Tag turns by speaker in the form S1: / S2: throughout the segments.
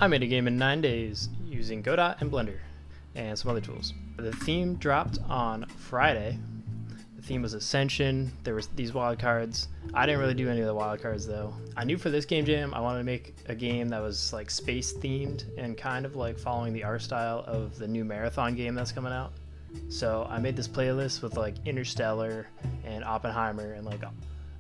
S1: I made a game in 9 days using Godot and Blender and some other tools. The theme dropped on Friday. The theme was Ascension. There was these wildcards. I didn't really do any of the wildcards though. I knew for this game jam I wanted to make a game that was like space themed and kind of like following the art style of the new Marathon game that's coming out. So I made this playlist with like Interstellar and Oppenheimer and like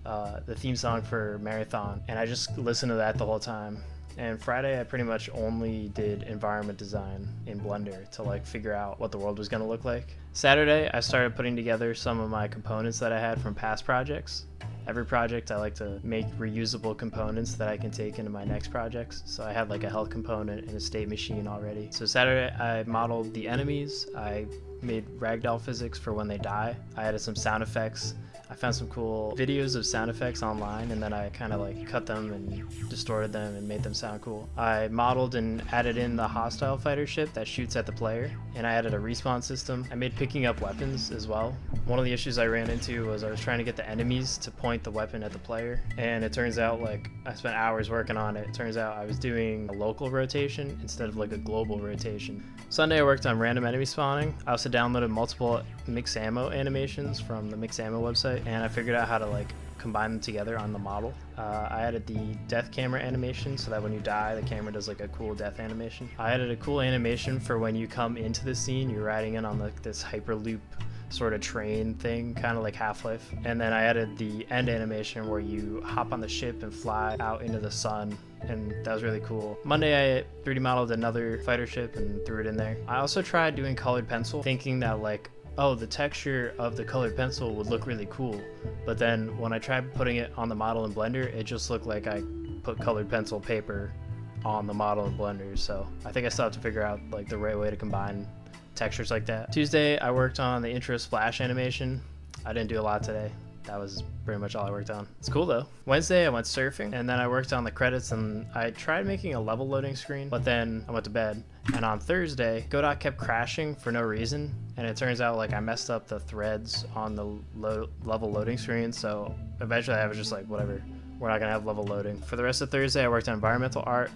S1: the theme song for Marathon, and I just listened to that the whole time. And Friday I pretty much only did environment design in Blender to like figure out what the world was going to look like. Saturday I started putting together some of my components that I had from past projects. Every project I like to make reusable components that I can take into my next projects. So I had like a health component and a state machine already. So Saturday I modeled the enemies. I made ragdoll physics for when they die. I added some sound effects. I found some cool videos of sound effects online, and then I kind of like cut them and distorted them and made them sound cool. I modeled and added in the hostile fighter ship that shoots at the player, and I added a respawn system. I made picking up weapons as well. One of the issues I ran into was I was trying to get the enemies to point the weapon at the player, and it turns out like I spent hours working on it. It turns out I was doing a local rotation instead of like a global rotation. Sunday I worked on random enemy spawning. I also downloaded multiple mix ammo animations from the mix ammo website, and I figured out how to like combine them together on the model. I added the death camera animation so that when you die the camera does like a cool death animation. I added a cool animation for when you come into the scene, you're riding in on like this hyperloop sort of train thing, kind of like Half-Life. And then I added the end animation where you hop on the ship and fly out into the sun, and that was really cool. Monday I 3D modeled another fighter ship and threw it in there. I also tried doing colored pencil, thinking that like, oh, the texture of the colored pencil would look really cool. But then when I tried putting it on the model in Blender, it just looked like I put colored pencil paper on the model in Blender. So I think I still have to figure out like the right way to combine textures like that. Tuesday I worked on the intro splash animation. I didn't do a lot today. That was pretty much all I worked on. It's cool though. Wednesday I went surfing, and then I worked on the credits, and I tried making a level loading screen, but then I went to bed. And on Thursday, Godot kept crashing for no reason, and it turns out like I messed up the threads on the level loading screen, so eventually I was just like, whatever, we're not gonna have level loading. For the rest of Thursday I worked on environmental art.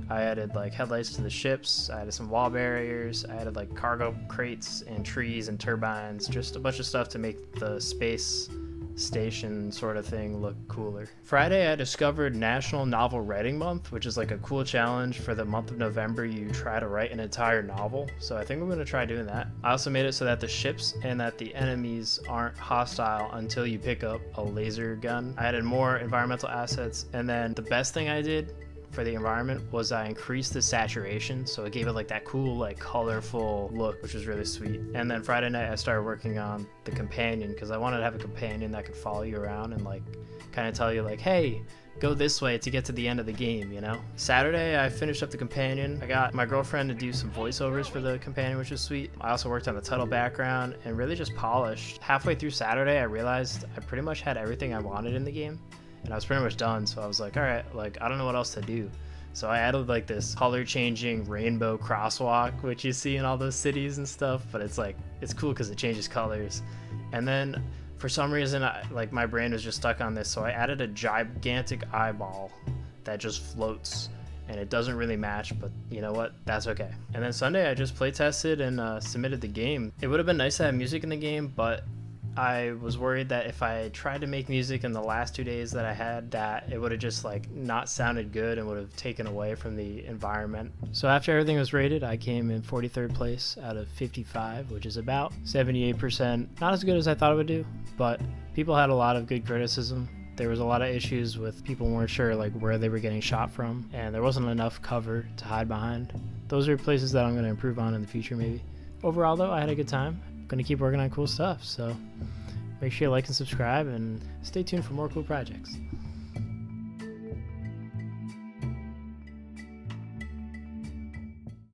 S1: I added like headlights to the ships, I added some wall barriers, I added like cargo crates and trees and turbines, just a bunch of stuff to make the space station sort of thing look cooler. Friday I discovered National Novel Writing Month, which is like a cool challenge. For the month of November you try to write an entire novel, so I think I'm going to try doing that. I also made it so that the ships and that the enemies aren't hostile until you pick up a laser gun. I added more environmental assets, and then the best thing I did for the environment was I increased the saturation, so it gave it like that cool like colorful look, which was really sweet. And then Friday night I started working on the companion, because I wanted to have a companion that could follow you around and like kind of tell you like, hey, go this way to get to the end of the game, you know? Saturday I finished up the companion. I got my girlfriend to do some voiceovers for the companion, which was sweet. I also worked on the title background and really just polished. Halfway through Saturday I realized I pretty much had everything I wanted in the game, and I was pretty much done. So I was like, all right, like I don't know what else to do. So I added like this color changing rainbow crosswalk, which you see in all those cities and stuff, but it's like, it's cool because it changes colors. And then for some reason, like my brain was just stuck on this, so I added a gigantic eyeball that just floats, and it doesn't really match, but you know what, that's okay. And then Sunday I just play tested and submitted the game. It would have been nice to have music in the game, but I was worried that if I tried to make music in the last 2 days that I had, that it would have just like not sounded good and would have taken away from the environment. So after everything was rated, I came in 43rd place out of 55, which is about 78%. Not as good as I thought it would do, but people had a lot of good criticism. There was a lot of issues with people weren't sure like where they were getting shot from, and there wasn't enough cover to hide behind. Those are places that I'm going to improve on in the future maybe. Overall though, I had a good time. Gonna keep working on cool stuff, so make sure you like and subscribe and stay tuned for more cool projects.